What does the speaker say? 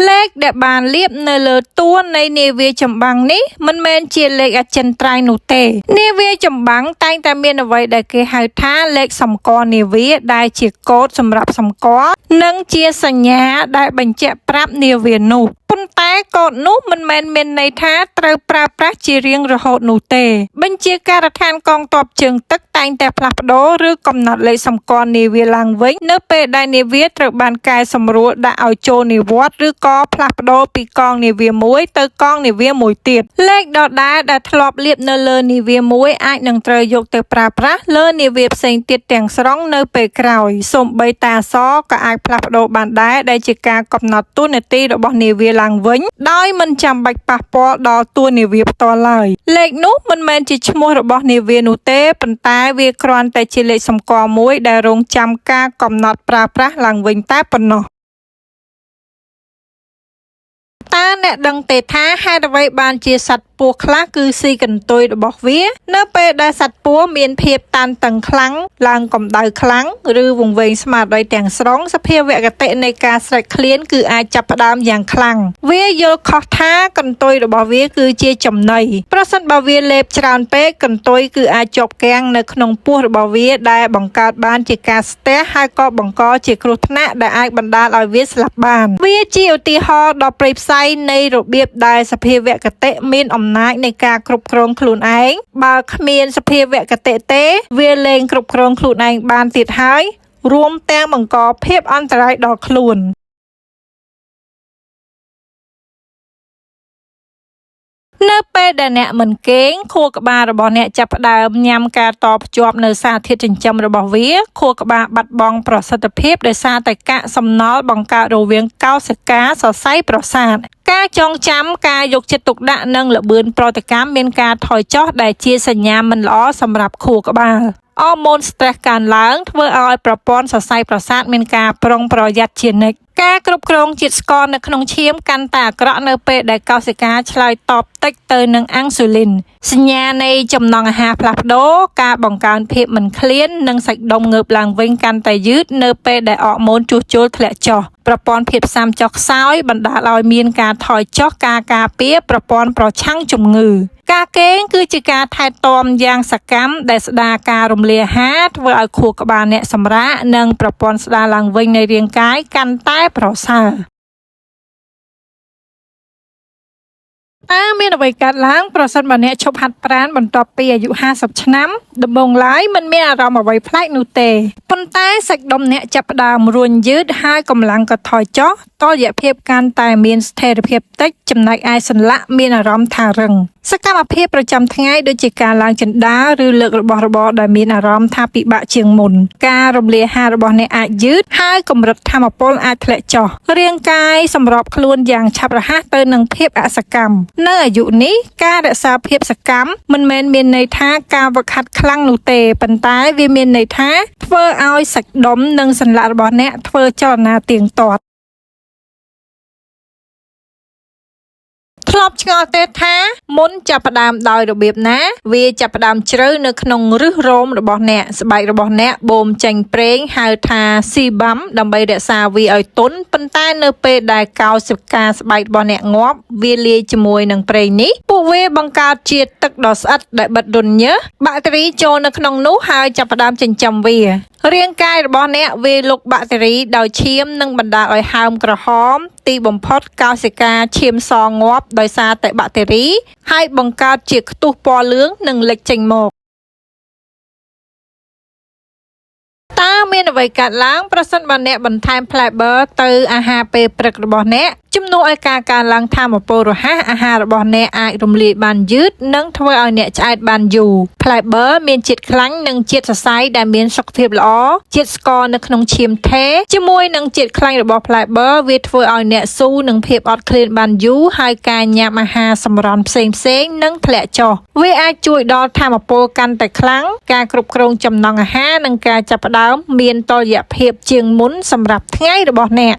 លេខដែលបានលាបនៅលើតួនៃនាវាចម្បាំងនេះមិនមែនជាលេខអចិន្ត្រៃយ៍នោះទេនាវាចម្បាំងតែងតែមានអ្វីដែលគេហៅថាលេខសម្គាល់នាវាដែលជាកូដសម្រាប់សម្គាល់និងជាសញ្ញាដែលបញ្ជាក់ប្រាប់នាវានោះប៉ុន្តែកូដនោះមិនមែនមានន័យថាត្រូវប្រើប្រាស់ជារៀងរហូតនោះទេបញ្ជាការដ្ឋានកងទ័ពជើងទឹកតែងតែផ្លាស់ប្ដូរឬកំណត់លេខសម្គាល់នាវាឡើងវិញនៅពេលដែលនាវាត្រូវបានកែសម្រួលដាក់ឲ្យចូលនិវត្តន៍ឬក៏ផ្លាស់ប្ដូរពីកងនាវាមួយទៅកងនាវាមួយទៀតលេខដដែលដែលធ្លាប់លាបនៅលើនាវាមួយអាចនឹងត្រូវយកទៅប្រើប្រាស់លើនាវាផ្សេងទៀតទាំងស្រុងនៅពេលក្រោយសូម្បីតែអក្សរក៏អាចផ្លាស់ប្ដូរបានដែរដែលជាការកំណត់តួនាទីរបស់នាវាឡើងវិញដោយមិនចាំបាច់ប៉ះពាល់ដល់តួនាវាផ្ទាល់ឡើយលេខនោះមិនមែនជាឈ្មោះរបស់នាវានោះទេប៉ុន្តែវាគ្រាន់តែជាលេខសម្គាល់មួយដែលរងចាំការកំណត់ប្រើប្រាស់ឡើងវិញតែប៉ុណ្ណោះតើអ្នកដឹងទេថាហេតុអ្វីបានជាសត្វពស់ខ្លះគឺស៊ីកន្ទុយរបស់វានៅពេលដែលសត្វពស់មានភាពតានតឹងខ្លាំងឡើងកម្ដៅខ្លាំងឬវង្វេងស្មារតីទាំងស្រុងសភាវគតិនៃការស្រេកឃ្លានគឺអាចចាប់ផ្ដើមយ៉ាងខ្លាំងវាយល់ខុសថាកន្ទុយរបស់វាគឺជាចំណីប្រសិនបើវាលេបច្រើនពេកកន្ទុយគឺអាចជាប់គាំងនៅក្នុងពោះរបស់វាដែលបង្កើតបានជាការស្ទះហើយក៏បង្កជាគ្រោះថ្នាក់ដែលអាចបណ្ដាលឲ្យវាស្លាប់បានវាជាឧទាហរណ៍ដ៏ព្រៃផ្សៃនៃរបៀបដែលសភាវគតិមានអំណាចនៃការគ្រប់គ្រងខ្លួនឯងបើគ្មានសភាវគតិទេវាលែងគ្រប់គ្រងខ្លួនឯងបានទៀតហើយរួមទាំងបង្កភាពអន្តរាយដល់ខ្លួននៅពេលដែលអ្នកមិនគេងខួរក្បាលរបស់អ្នកចាប់ផ្ដើមញ៉ាំការតភ្ជាប់នៅសារធាតុចិញ្ចឹមរបស់វាខួរក្បាលបាត់បង់ប្រសិទ្ធភាពដោយសារតែកាកសំណល់បង្កើតរវាងកោសិកាសរសៃប្រសាទការចងចាំការយកចិត្តទុកដាក់និងល្បឿនប្រតិកម្មមានការថយចុះដែលជាសញ្ញាមិនល្អសម្រាប់ខួរក្បាលអរម៉ូនស្ត្រេសកើនឡើងធ្វើឲ្យប្រព័ន្ធសរសៃប្រសាទមានការប្រុងប្រយ័ត្នជានិច្ចការគ្រប់គ្រងជាតិស្ករនៅក្នុងឈាមកាន់តែអាក្រក់នៅពេលដែលកោសិកាឆ្លើយតបតិចទៅនឹងអាំងស៊ូលីនសញ្ញានៃចំណង់អាហារផ្លាស់ប្ដូរការបង្កើនភាពមិនឃ្លាននិងសាច់ដុំងើបឡើងវិញកាន់តែយឺតនៅពេលដែលអរម៉ូនជួសជុលធ្លាក់ចុះប្រព័ន្ធភាពស៊ាំចុះខ្សោយបណ្ដាលឲ្យមានការថយចុះការការពារប្រព័ន្ធប្រឆាំងជំងឺការគេងគឺជាការថែទាំយ៉ាងសកម្មដែលស្ដារការរំលាយអាហារធ្វើឲ្យខួរក្បាលអ្នកសម្រាកនិងប្រព័ន្ធស្ដារឡើងវិញនៃរាងកាយកាន់តែប្រសើរតើមានអ្វីកើតឡើងប្រសិនបើអ្នកឈប់ហាត់ប្រាណបន្ទាប់ពីអាយុ50ឆ្នាំដំបូងឡើយមិនមានអារម្មណ៍អ្វីប្លែកនោះទេប៉ុន្តែសាច់ដុំអ្នកចាប់ផ្ដើមរួញយឺតហើយកម្លាំងក៏ថយចុះតុល្យភាពកាន់តែមានស្ថិរភាពតិចចំណែកឯសន្លាក់មានអារម្មណ៍ថារឹងសកម្មភាពប្រចាំថ្ងៃដូចជាការឡើងជណ្ដើរឬលើករបស់របរដែលមានអារម្មណ៍ថាពិបាកជាងមុនការរំលាយអាហាររបស់អ្នកអាចយឺតហើយកម្រិតថាមពលអាចធ្លាក់ចុះរាងកាយសម្របខ្លួនយ៉ាងឆាប់រហ័សទៅនឹងភាពអសកម្មនៅអាយុនេះការរក្សាភាពសកម្មមិនមែនមានន័យថាការវឹកហាត់ខ្លាំងនោះទេប៉ុន្តែវាមានន័យថាធ្វើឲ្យសាច់ដុំនិងសន្លាក់របស់អ្នកធ្វើចលនាទៀងទាត់ធ្លាប់ឆ្ងល់ទេថាមុនចាប់ផ្ដើមដោយរបៀបណាវាចាប់ផ្ដើមជ្រៅនៅក្នុងឫសរោមរបស់អ្នកស្បែករបស់អ្នកបូមចេញប្រេងហៅថាស៊ីបាំដើម្បីរក្សាវាឲ្យទន់ប៉ុន្តែនៅពេលដែលកោសិកាស្បែករបស់អ្នកងាប់វាលាយជាមួយនឹងប្រេងនេះពួកវាបង្កើតជាទឹកដ៏ស្អិតដែលបិទរន្ធញើសបាក់តេរីចូលនៅក្នុងនោះហើយចាប់ផ្ដើមចិញ្ចឹមវារាងកាយរបស់អ្នកវាលុកបាក់តេរីដោយឈាមនិងបណ្ដាលឲ្យហើមក្រហមទីបំផុតកោសិកាឈាមសងាប់ដោយសារតែបាក់តេរីហើយបង្កើតជាខ្ទុះពណ៌លឿងនិងលេចចេញមកតើមានអ្វីកើតឡើងប្រសិនបើអ្នកបន្ថែម Fiber ទៅអាហារពេលព្រឹករបស់អ្នកជំនួសឲ្យការកើនឡើងថាមពលរហ័សអាហាររបស់អ្នកអាចរំលាយបានយឺតនិងធ្វើឲ្យអ្នកឆ្អែតបានយូរ Fiber មានជាតិខ្លាញ់និងជាតិសរសៃដែលមានសុខភាពល្អជាតិស្ករនៅក្នុងឈាមថេរជាមួយនឹងជាតិខ្លាញ់របស់ Fiber វាធ្វើឲ្យអ្នកស៊ូនឹងភាពអត់ឃ្លានបានយូរហើយការញ៉ាំអាហារសម្រន់ផ្សេងៗនឹងធ្លាក់ចុះវាអាចជួយដល់ថាមពលកាន់តែខ្លាំងការគ្រប់គ្រងចំណង់អាហារនិងការចាប់ផ្ដើមមានតុល្យភាពជាងមុនសម្រាប់ថ្ងៃរបស់អ្នក